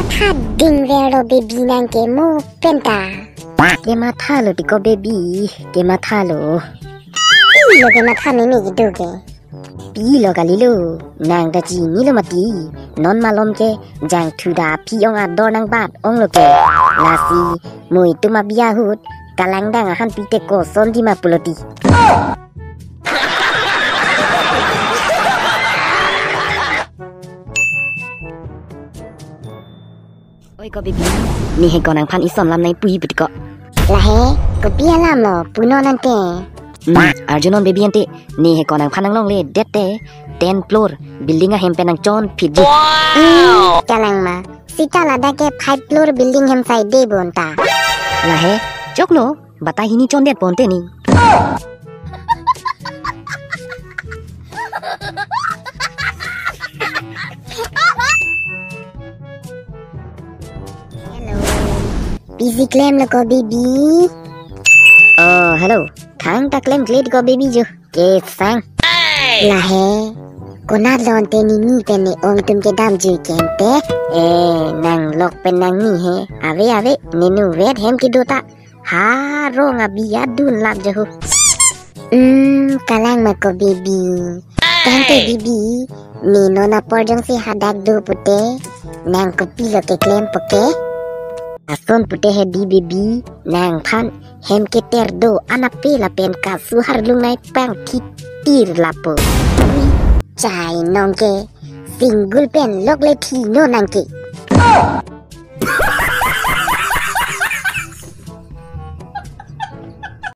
matha ding vero baby nang ke mo penta ke matha lo tiko baby ke matha lo lo ke matha me me gitu ke pi lo kali lo nang da ji ni lo mati non malom ke jang thuda pi ong a dor nang bat ong lo ke nasi mui tu ma bia hut kalang dang han pi te ko son di ma puloti oi ko baby ni he ko nang phan isom lam nai pui put ko la he ko pia lam lo puno nan te arjunon baby ante ni he ko nang phan nang long le det te 10 floor building a hem pe nang chon phit ji kalang ma sita la da ke 5 floor building hem sai de bon ta la he chok lo bata hini chon det ponte ni busy claim lo ko baby oh hello thang ta claim glade ko baby jo ke sang la he ko na lon te ni pe ne ong tum ke dam ju ken te nang lok pen nang ni he ave ninu vet hem ki dota ha rong a biya dun lap jo kalang ma ko baby tante baby ni no na porjong si hadak do pute nang ko pilo ke claim poke ason pute he di baby nang phan hem ke ter do anape la pen ka su har lung nai pang ki tir lapo chai nong ke single pen lok le thi no nang ke